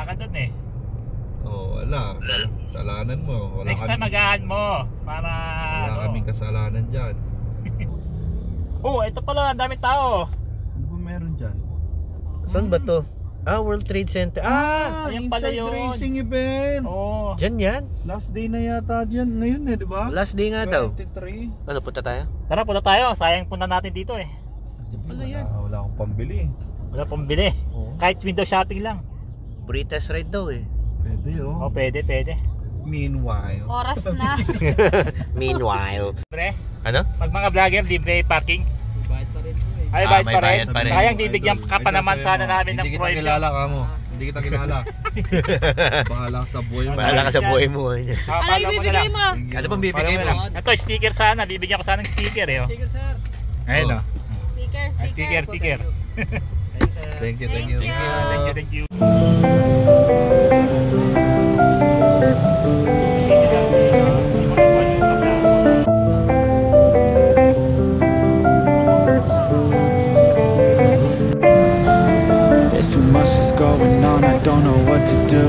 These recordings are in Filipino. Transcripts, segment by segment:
ka dun eh. Oh, wala. Kasalanan mo. Wala Next time agahan mo. Para wala kaming kasalanan dyan. Oh, ito pala, ang daming tao. Ano ba meron dyan? Saan ba to? Ah, World Trade Center. Ayan pala yun. Racing event. Oh. Dyan yan. Last day na yata dyan. Ngayon eh, di ba? Last day nga daw. 23. Ano, punta tayo? Tara, punta tayo. Sayang punta natin dito eh. Pala yan. Wala akong pambili. Wala pang bili. Oo. Kahit window shopping lang. Free test ride daw eh. Pwede oh. Oh, pwede. Meanwhile. Oras na. Meanwhile. Libre. Ano? Pag mga vlogger, libre parking. Bayad pa rin po eh. Ay, Ah, bayad may pa rin. bayad pa rin. Sayang bibigyan ka pa naman sana namin ng Hindi kita proyekto. kilala ka mo. Hindi kita kilala. Bahala ka sa buhay mo. Bahala ka sa buhay mo. Ano Follow mo na lang. ibibigay mo? Ano pang bibigay Follow mo? lang. Ito, sticker sana. Bibigyan ko sana ng sticker eh. Oh. Sticker sir. Ayun Oh. oh. Sticker. Sticker. Thank you. Thank you. Thank you. There's too much that's going on, I don't know what to do.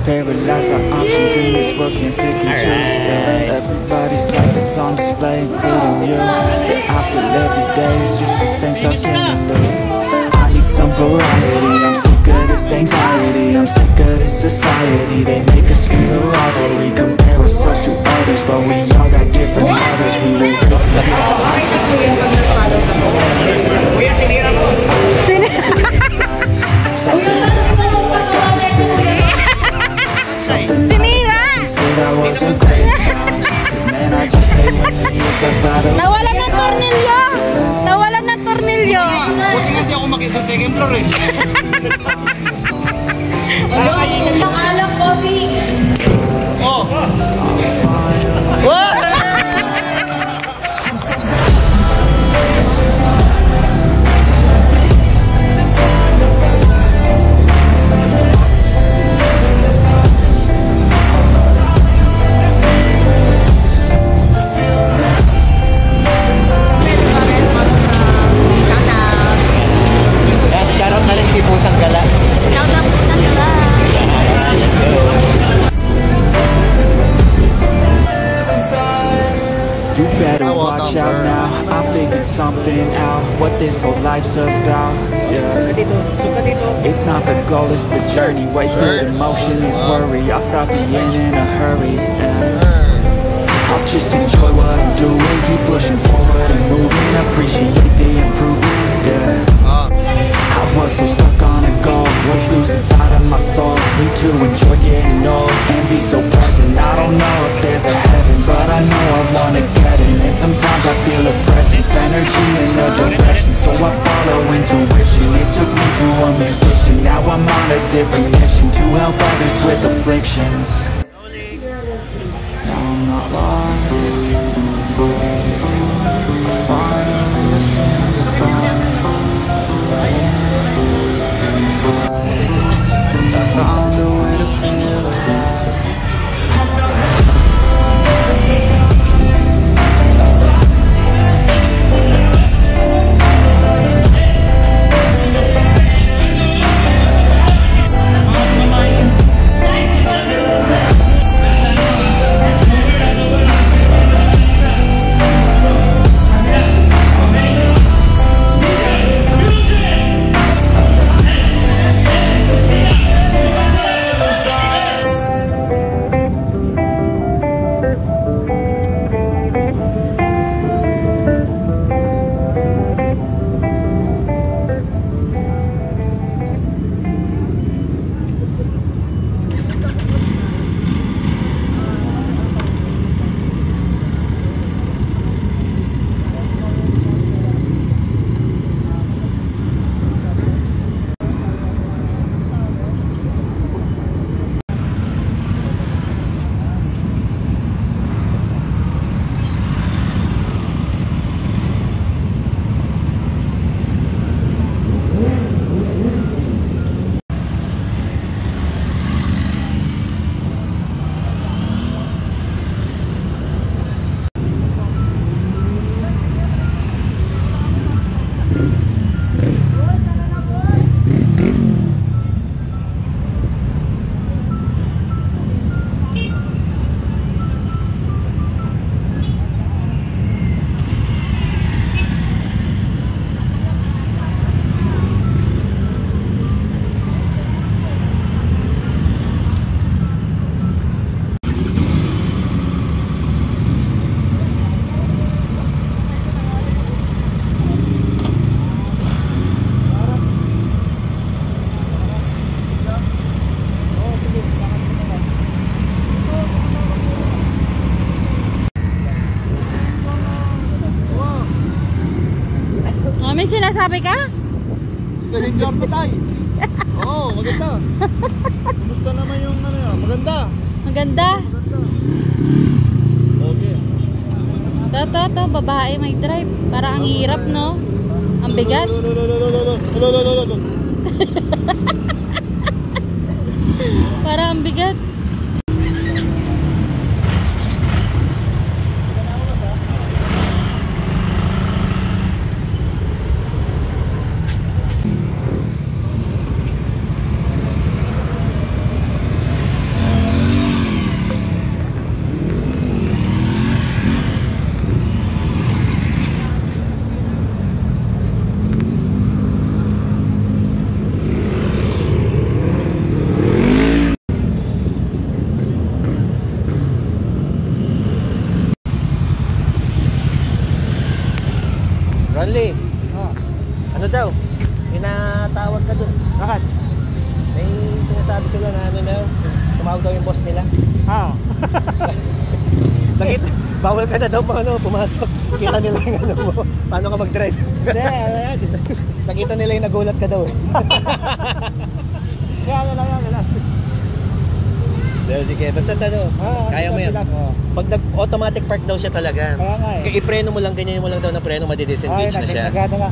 Paralyzed by options in this world, can't pick and choose. Yeah, everybody's life is on display, including you. I feel every day is just the same, stuck in a loop. I need some variety, I'm sick of this anxiety, I'm sick of this society. They make us feel a rivalry, compare ourselves to others, but we all got different mothers. We were raised to Nawalan ng tornilyo! Nawalan ng tornilyo! Buti nga di ako makita sa second floor eh. Pangalan ko si... Oh! Shoutout na lang si Pusang Gala. Shout out po sa nila. Let's go. You better watch out now, I figured something out, what this whole life's about, yeah. It's not the goal, it's the journey, wasted emotion is worry, I'll stop being in a hurry, yeah. I'll just enjoy what I'm doing, keep pushing forward and moving, appreciate the improvement, yeah. I was so stuck on a goal, was losing sight of my soul, need to enjoy getting old, and be so present, I don't know if there's a heaven, but I know I wanna get in, and sometimes I feel a presence, energy in a direction, so I follow intuition, it took me to a musician, now I'm on a different mission, to help others with afflictions. Now I'm not lost, I finally seem to find I found a way to feel alive. nagsasabi ka? Stranger pa tayo. Oo, maganda. Kumusta naman yung ano yan? Maganda. Maganda. Maganda. Okay. To, babae may drive. Para ang hirap, no? Ang bigat. Para ang bigat. Ronly, ano daw? Pinatawag ka dun. Bakit? May sinasabi sila na ano daw, tumawag daw yung boss nila. Oo. Nakita, bawal ka na daw pumasok. Kita nila yung ano mo. Paano ka mag-drive? Hindi, ano yan. Nakita nila yung nagulat ka daw eh. Yan lang. Sige, basta ano, kaya mo yan. Pag nag-automatic park daw siya talaga. Kaya nga eh. I-preno mo lang, ganyan mo lang daw ng preno, madidisengage na siya. Nagagano nga.